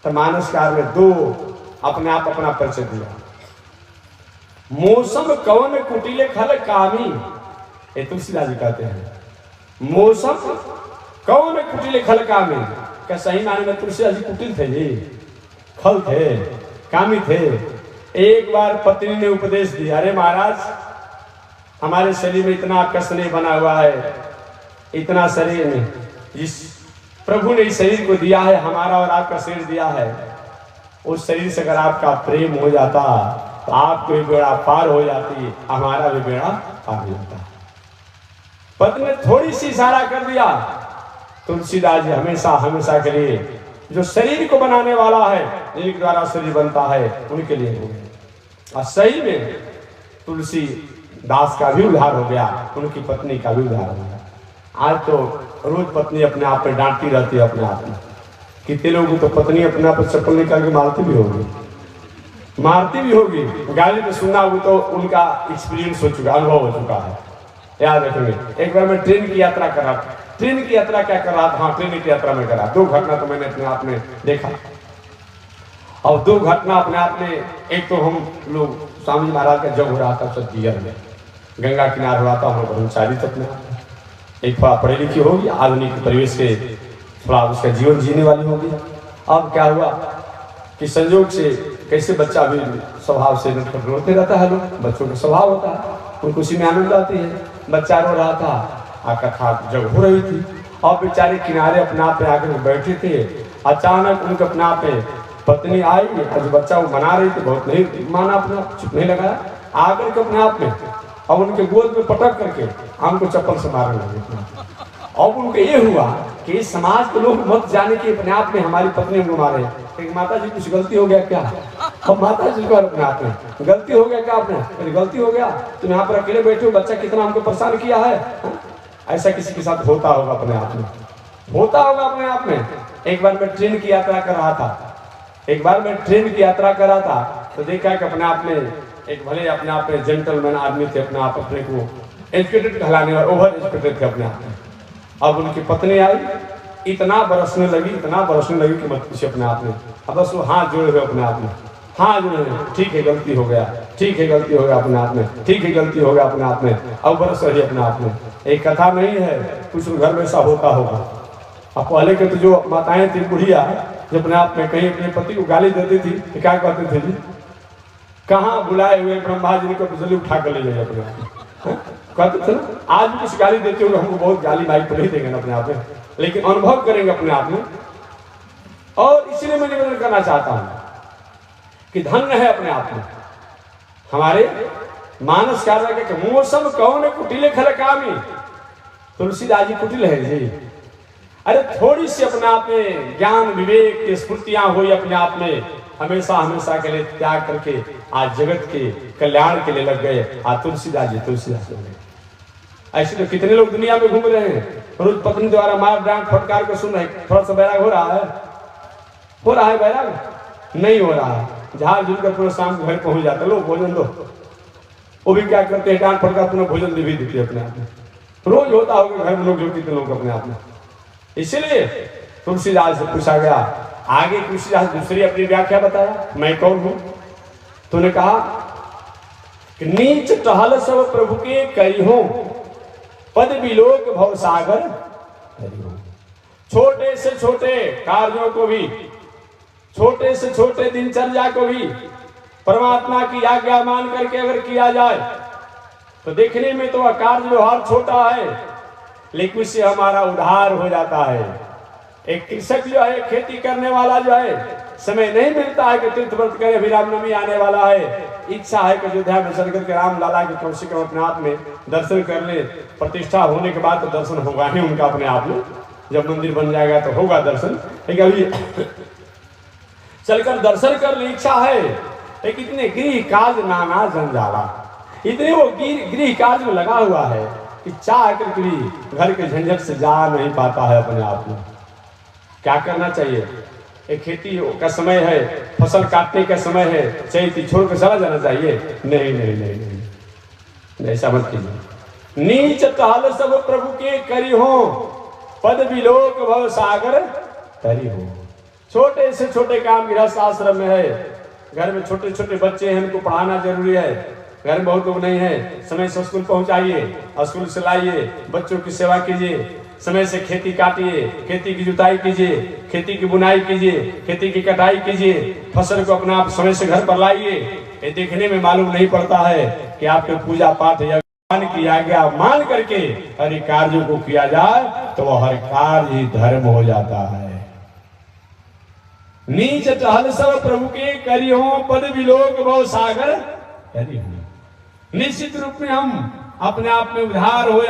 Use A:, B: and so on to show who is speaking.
A: तो मानसकार में दो अपने आप अपना परिचय दिया। मौसम कौन कुटिले खल कामी, ये तुलसीदास जी कहते हैं। मौसम कौन कुटिले खल कामी, क्या सही माने में तुलसीदास जी कुटिल थे जी, खल थे, कामी थे। एक बार पत्नी ने उपदेश दिया, अरे महाराज हमारे शरीर में इतना कष्ट नहीं बना हुआ है, इतना शरीर में जिस प्रभु ने इस शरीर को दिया है, हमारा और आपका शरीर दिया है, उस शरीर से अगर आपका प्रेम हो जाता तो आपको भी बेड़ा पार हो जाती, हमारा भी बेड़ा पार हो जाता। पत्नी ने थोड़ी सी इशारा कर दिया। तुलसीदास जी हमेशा हमेशा के लिए जो शरीर को बनाने वाला है, जिनके द्वारा शरीर बनता है, उनके लिए हो गया। और सही में तुलसी दास का भी उद्धार हो गया, उनकी पत्नी का भी उद्धार हो गया। आज तो रोज पत्नी अपने आप में डांटती रहती है अपने आप में। कितने लोगों तो पत्नी अपने आप चप्पल निकाल के मारती भी होगी, मारती भी होगी। गाली में सुनना हो तो उनका एक्सपीरियंस हो चुका, अनुभव हो चुका है। याद रखेंगे। एक बार मैं ट्रेन की यात्रा कर रहा था। ट्रेन की यात्रा क्या कर रहा था? हाँ, ट्रेन की यात्रा में करा। दो घटना तो मैंने अपने आप में देखा, और दो घटना अपने आप में। एक तो हम लोग स्वामी महाराज का जब हो रहा था सज्जीयर में, गंगा किनारे हो रहा था, हम लोग ब्रह्मचारी तक में। एक थोड़ा पढ़ी लिखी होगी, आधुनिक परिवेश से थोड़ा उसका जीवन जीने वाली होगी। अब क्या हुआ कि संयोग से कैसे बच्चा भी स्वभाव से रोते रहता है, लोग बच्चों का स्वभाव होता है, उनको उसी में आनंद आती है। बच्चा रो रहा था, कथा जब हो रही थी, और बेचारे किनारे अपने आप पे आकर बैठे थे। अचानक उनके अपने आप पे पत्नी आई, जो बच्चा वो बना रही थी, बहुत नहीं माना, अपना चुप नहीं लगाया, आकर के अपने आप में और उनके गोद में पटक करके हमको चप्पल से मारने लगे। और उनको ये हुआ कि इस समाज के लोग मत जाने कि अपने आप में हमारी पत्नी हमको मारे, माता जी कुछ गलती हो गया क्या? अब माता जी को अपने आप में गलती हो गया क्या? आपने गलती हो गया, तुम यहाँ पर अकेले बैठे हो, बच्चा कितना हमको परेशान किया है। ऐसा किसी के साथ होता होगा, अपने आप में होता होगा, अपने आप में। एक बार मैं ट्रेन की यात्रा कर रहा था, तो देखा कि अपने आप में एक भले अपने आप में जेंटलमैन आदमी थे, अपने आप अपने को एजुकेटेड कहलाने वाले, ओवर एजुकेटेड थे अपने आप में। अब उनकी पत्नी आई, इतना बरसने लगी कि मत पूछिए अपने आप में। अब बस वो हाथ जोड़े हुए अपने आप में, हाथ जोड़े हुए, ठीक है गलती हो गया, ठीक है गलती हो गया अपने आप में, ठीक है गलती हो गया अपने आप में। अब बरस रही अपने आप में। एक कथा नहीं है, कुछ घर में ऐसा होता होगा। अब पहले के तो जो माताएं थी बुढ़िया, जो अपने आप में कहीं अपने पति को गाली देती थी तो क्या कहते थे जी? कहाँ बुलाए हुए ब्रह्मा जी को जल्दी उठा कर ले जाइए अपने आप में, कहते थे ना। आज भी कुछ गाली देते हो, हमको बहुत गाली माइक पर नहीं देंगे अपने आप में, लेकिन अनुभव करेंगे अपने आप में। और इसलिए मैं निवेदन करना चाहता हूं कि धन्य है अपने आप में हमारे मानस कार्य के मौसम कौन कुटिले खल कामी। तुलसीदास जी कुटिल है जी। अरे थोड़ी सी अपने आप में ज्ञान विवेक की स्फूर्तियां हुई अपने आप में, हमेशा हमेशा के लिए त्याग करके आज जगत के कल्याण के लिए लग गए। आज तुलसीदास जी हो गए। ऐसे तो कितने लोग दुनिया में घूम रहे हैं, रोज पत्नी द्वारा मार डांट फटकार को सुन रहे। थोड़ा सा बैराग हो रहा है बैराग? नहीं हो रहा है। झाड़ झूल कर पूरा शाम को घर पहुंच जाते, लो भोजन दो। वो भी क्या करते हैं, डांट फटकार पूरा भोजन भी देते अपने आप में। रोज होता होगा घर में लोग, जो कितने लोग अपने आप में। इसलिए तुलसीदास से पूछा गया, आगे तुलसीदास दूसरी अपनी व्याख्या बताया, मैं कौन हूं? तूने कहा कि नीच टहल सब प्रभु के करी हो, पद विलोक भव सागर हरि हो। छोटे से छोटे कार्यों को भी, छोटे से छोटे दिनचर्या को भी परमात्मा की आज्ञा मान करके अगर किया जाए तो देखने में तो कार्य व्यवहार छोटा है, लेकिन उससे हमारा उद्धार हो जाता है। एक कृषक जो है, खेती करने वाला जो है, समय नहीं मिलता है कि तीर्थ व्रत करे, अभी रामनवमी आने वाला है, इच्छा है कि अयोध्या में चल करके राम लाला के कम से कम अपने आप में दर्शन कर ले। प्रतिष्ठा होने के बाद तो दर्शन होगा ही उनका अपने आप में, जब मंदिर बन जाएगा तो होगा दर्शन। लेकिन अभी चलकर दर्शन कर ले इच्छा है, लेकिन इतने गृह कार्य नाना जंजाला, इतने वो गृह कार्य में लगा हुआ है कि चाह कर भी घर के झंझट से जा नहीं पाता है अपने आप में। क्या करना चाहिए? एक खेती का समय है, फसल काटने का समय है, चैती छोड़ कर चला जाना चाहिए? नहीं नहीं नहीं नहीं, ऐसा मत कीजिए। नीच टहल सब प्रभु के करी हो, पद विलोक भव सागर तरी हो। छोटे से छोटे काम गृहस्थ आश्रम में है। घर में छोटे छोटे बच्चे हैं, उनको पढ़ाना जरूरी है। घर में बहुत लोग नहीं है, समय से स्कूल पहुंचाइए, स्कूल से लाइए, बच्चों की सेवा कीजिए, समय से खेती काटिए, खेती की जुताई कीजिए, खेती की बुनाई कीजिए, खेती की कटाई कीजिए, फसल को अपना आप समय से घर पर लाइए। ये देखने में मालूम नहीं पड़ता है कि आपके पूजा पाठ या किया गया मान करके हर कार्यों को किया जाए तो वह हर कार्य ही धर्म हो जाता है। नीच टहल सब प्रभु के करियो, पद विलोक बहु सागर करियो। निश्चित रूप में हम अपने आप में उधार हो